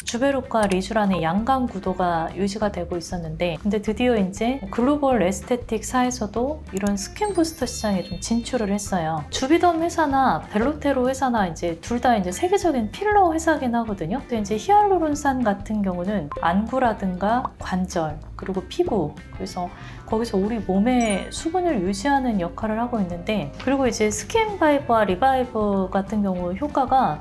주베룩과 리쥬란의 양강 구도가 유지가 되고 있었는데, 근데 드디어 이제 글로벌 에스테틱사에서도 이런 스킨 부스터 시장에 좀 진출을 했어요. 주비덤 회사나 벨로테로 회사나 이제 둘 다 이제 세계적인 필러 회사긴 하거든요. 근데 이제 히알루론산 같은 경우는 안구라든가 관절 그리고 피부, 그래서 거기서 우리 몸의 수분을 유지하는 역할을 하고 있는데, 그리고 이제 스킨바이브와 리바이브 같은 경우 효과가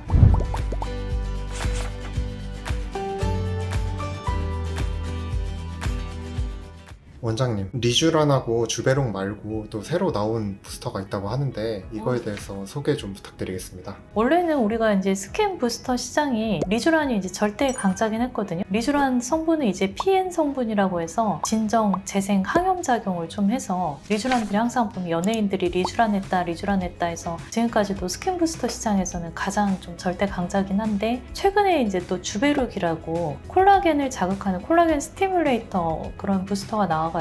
원장님, 리쥬란하고 주베룩 말고 또 새로 나온 부스터가 있다고 하는데 이거에 대해서 소개 좀 부탁드리겠습니다. 원래는 우리가 이제 스킨 부스터 시장이 리쥬란이 이제 절대 강자긴 했거든요. 리쥬란 성분은 이제 PN 성분이라고 해서 진정, 재생, 항염 작용을 좀 해서 리쥬란들이 항상 보면 연예인들이 리쥬란 했다 해서 지금까지도 스킨 부스터 시장에서는 가장 좀 절대 강자긴 한데, 최근에 이제 또 주베룩이라고 콜라겐을 자극하는 콜라겐 스티뮬레이터 그런 부스터가 나와가지고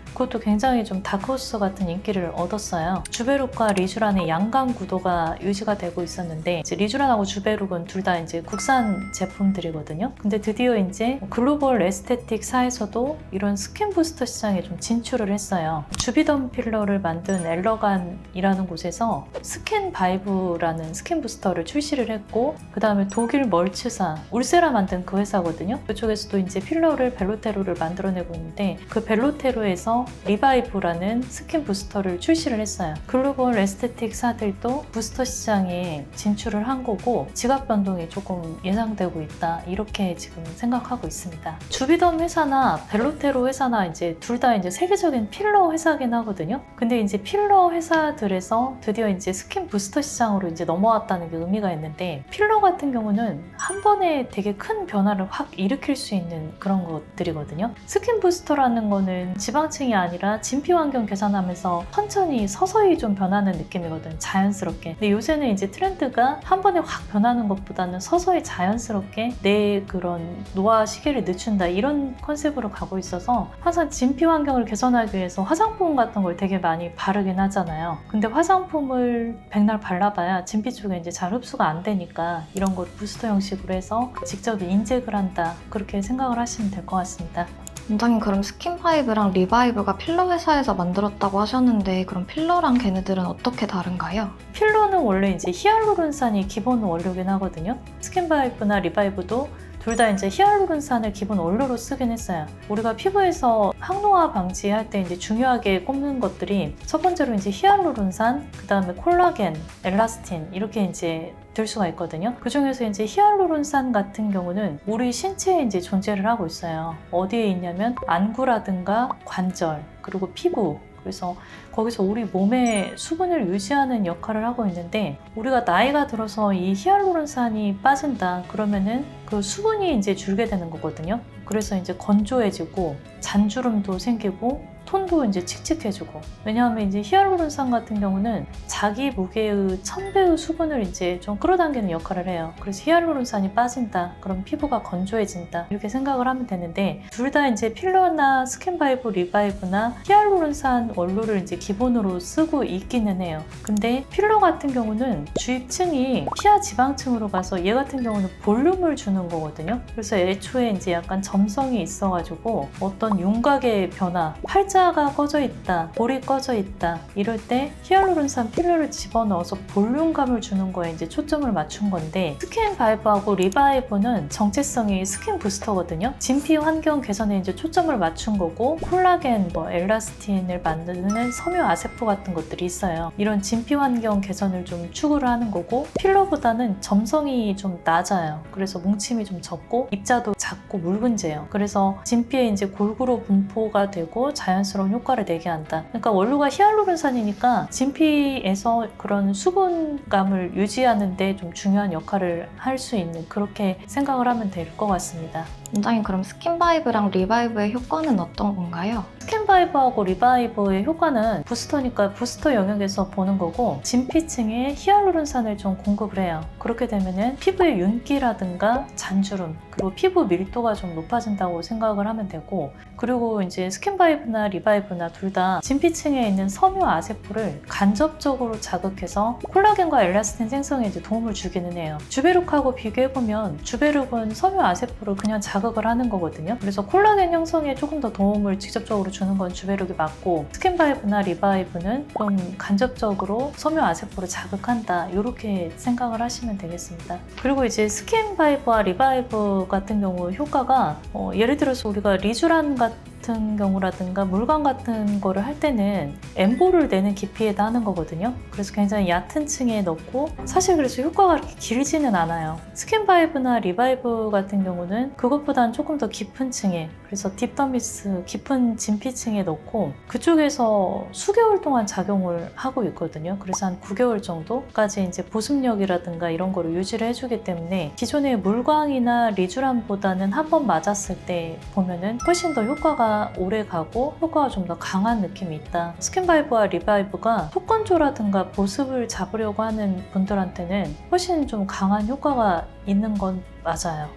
그것도 굉장히 좀 다크호스 같은 인기를 얻었어요. 주베룩과 리쥬란의 양강 구도가 유지가 되고 있었는데, 이제 리쥬란하고 주베룩은 둘 다 이제 국산 제품들이거든요. 근데 드디어 이제 글로벌 에스테틱사에서도 이런 스킨 부스터 시장에 좀 진출을 했어요. 주비덤 필러를 만든 엘러간이라는 곳에서 스킨 바이브라는 스킨 부스터를 출시를 했고, 그 다음에 독일 멀츠사, 울세라 만든 그 회사거든요. 그쪽에서도 이제 필러를 벨로테로를 만들어내고 있는데, 그 벨로테로에서 리바이브라는 스킨 부스터를 출시를 했어요. 글로벌 에스테틱사들도 부스터 시장에 진출을 한 거고, 지각 변동이 조금 예상되고 있다, 이렇게 지금 생각하고 있습니다. 주비덤 회사나 벨로테로 회사나 이제 둘 다 이제 세계적인 필러 회사긴 하거든요. 근데 이제 필러 회사들에서 드디어 이제 스킨 부스터 시장으로 이제 넘어왔다는 게 의미가 있는데, 필러 같은 경우는 한 번에 되게 큰 변화를 확 일으킬 수 있는 그런 것들이거든요. 스킨 부스터라는 거는 지방층이 아니라 진피 환경 개선하면서 천천히 서서히 좀 변하는 느낌이거든, 자연스럽게. 근데 요새는 이제 트렌드가 한 번에 확 변하는 것보다는 서서히 자연스럽게 내 그런 노화 시기를 늦춘다, 이런 컨셉으로 가고 있어서 항상 진피 환경을 개선하기 위해서 화장품 같은 걸 되게 많이 바르긴 하잖아요. 근데 화장품을 백날 발라봐야 진피 쪽에 이제 잘 흡수가 안 되니까 이런 걸 부스터 형식으로 해서 직접 인젝을 한다, 그렇게 생각을 하시면 될 것 같습니다. 원장님, 그럼 스킨바이브랑 리바이브가 필러 회사에서 만들었다고 하셨는데, 그럼 필러랑 걔네들은 어떻게 다른가요? 필러는 원래 이제 히알루론산이 기본 원료긴 하거든요. 스킨바이브나 리바이브도 둘 다 이제 히알루론산을 기본 원료로 쓰긴 했어요. 우리가 피부에서 항노화 방지할 때 이제 중요하게 꼽는 것들이 첫 번째로 이제 히알루론산, 그 다음에 콜라겐, 엘라스틴, 이렇게 이제 될 수가 있거든요. 그 중에서 이제 히알루론산 같은 경우는 우리 신체에 이제 존재를 하고 있어요. 어디에 있냐면 안구라든가 관절 그리고 피부, 그래서 거기서 우리 몸의 수분을 유지하는 역할을 하고 있는데, 우리가 나이가 들어서 이 히알루론산이 빠진다 그러면은 그 수분이 이제 줄게 되는 거거든요. 그래서 이제 건조해지고 잔주름도 생기고 톤도 이제 칙칙해지고, 왜냐하면 이제 히알루론산 같은 경우는 자기 무게의 1000배의 수분을 이제 좀 끌어당기는 역할을 해요. 그래서 히알루론산이 빠진다, 그럼 피부가 건조해진다, 이렇게 생각을 하면 되는데, 둘 다 이제 필러나 스킨바이브, 리바이브나 히알루론산 원료를 이제 기본으로 쓰고 있기는 해요. 근데 필러 같은 경우는 주입층이 피하 지방층으로 가서 얘 같은 경우는 볼륨을 주는 거거든요. 그래서 애초에 이제 약간 점성이 있어가지고 어떤 윤곽의 변화, 팔자가 꺼져 있다, 볼이 꺼져 있다, 이럴 때 히알루론산 필러를 집어넣어서 볼륨감을 주는 거에 이제 초점을 맞춘 건데, 스킨바이브하고 리바이브는 정체성이 스킨 부스터거든요. 진피 환경 개선에 이제 초점을 맞춘 거고, 콜라겐, 엘라스틴을 만드는 섬유 아세포 같은 것들이 있어요. 이런 진피 환경 개선을 좀 추구를 하는 거고, 필러보다는 점성이 좀 낮아요. 그래서 뭉침이 좀 적고 입자도 작고 묽은제예요. 그래서 진피에 이제 골고루 분포가 되고 자연스러운 효과를 내게 한다. 그러니까 원료가 히알루론산이니까 진피에서 그런 수분감을 유지하는 데 좀 중요한 역할을 할 수 있는, 그렇게 생각을 하면 될 것 같습니다. 원장님, 그럼 스킨바이브랑 리바이브의 효과는 어떤 건가요? 스킨바이브하고 리바이브의 효과는 부스터니까 부스터 영역에서 보는 거고, 진피층에 히알루론산을 좀 공급을 해요. 그렇게 되면은 피부의 윤기라든가 잔주름, 그리고 피부 밀도가 좀 높아진다고 생각을 하면 되고, 그리고 이제 스킨바이브나 리바이브나 둘 다 진피층에 있는 섬유 아세포를 간접적으로 자극해서 콜라겐과 엘라스틴 생성에 이제 도움을 주기는 해요. 주베룩하고 비교해보면 주베룩은 섬유 아세포를 그냥 자극을 하는 거거든요. 그래서 콜라겐 형성에 조금 더 도움을 직접적으로 주는 건 주베룩이 맞고, 스킨바이브나 리바이브는 좀 간접적으로 섬유 아세포를 자극한다, 이렇게 생각을 하시면 되겠습니다. 그리고 이제 스킨바이브와 리바이브 같은 경우 효과가 예를 들어서 우리가 리쥬란 같은 경우라든가 물광 같은 거를 할 때는 엠보를 내는 깊이에다 하는 거거든요. 그래서 굉장히 얕은 층에 넣고, 사실 그래서 효과가 그렇게 길지는 않아요. 스킨바이브나 리바이브 같은 경우는 그것보다는 조금 더 깊은 층에, 그래서 딥더미스 깊은 진피층에 넣고 그쪽에서 수개월 동안 작용을 하고 있거든요. 그래서 한 9개월 정도까지 이제 보습력이라든가 이런 거를 유지를 해주기 때문에 기존의 물광이나 리쥬란보다는 한 번 맞았을 때 보면은 훨씬 더 효과가 오래 가고 효과가 좀 더 강한 느낌이 있다. 스킨바이브와 리바이브가 속건조라든가 보습을 잡으려고 하는 분들한테는 훨씬 좀 강한 효과가 있는 건 맞아요.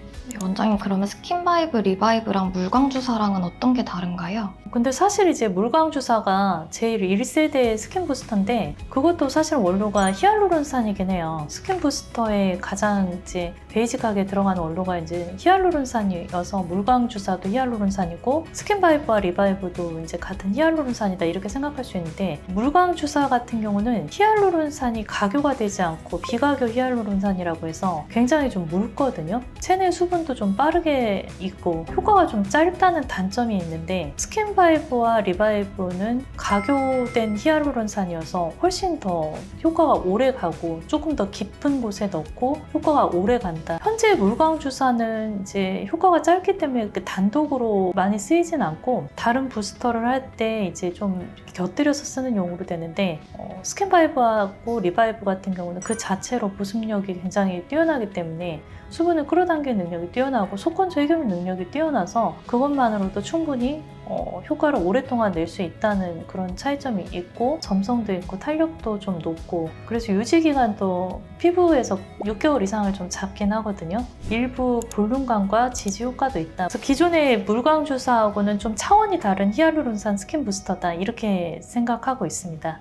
원장님, 그러면 스킨바이브, 리바이브랑 물광주사랑은 어떤 게 다른가요? 근데 사실 이제 물광주사가 제일 1세대 스킨 부스터인데, 그것도 사실 원료가 히알루론산이긴 해요. 스킨 부스터에 가장 이제 베이직하게 들어가는 원료가 이제 히알루론산이어서 물광주사도 히알루론산이고 스킨바이브와 리바이브도 이제 같은 히알루론산이다, 이렇게 생각할 수 있는데, 물광주사 같은 경우는 히알루론산이 가교가 되지 않고 비가교 히알루론산이라고 해서 굉장히 좀 묽거든요. 체내 수분도 좀 빠르게 있고 효과가 좀 짧다는 단점이 있는데, 스킨바이브와 리바이브는 가교된 히알루론산이어서 훨씬 더 효과가 오래 가고 조금 더 깊은 곳에 넣고 효과가 오래 간다. 현재 물광주사는 이제 효과가 짧기 때문에 이렇게 단독으로 많이 쓰이진 않고 다른 부스터를 할 때 이제 좀 곁들여서 쓰는 용으로 되는데, 스킨바이브하고 리바이브 같은 경우는 그 자체로 보습력이 굉장히 뛰어나기 때문에 수분을 끌어당기는 능력이 뛰어나고 속건조 해결 능력이 뛰어나서 그것만으로도 충분히 효과를 오랫동안 낼 수 있다는 그런 차이점이 있고, 점성도 있고 탄력도 좀 높고, 그래서 유지기간도 피부에서 6개월 이상을 좀 잡긴 하거든요. 일부 볼륨감과 지지 효과도 있다. 그래서 기존의 물광주사하고는 좀 차원이 다른 히알루론산 스킨 부스터다, 이렇게 생각하고 있습니다.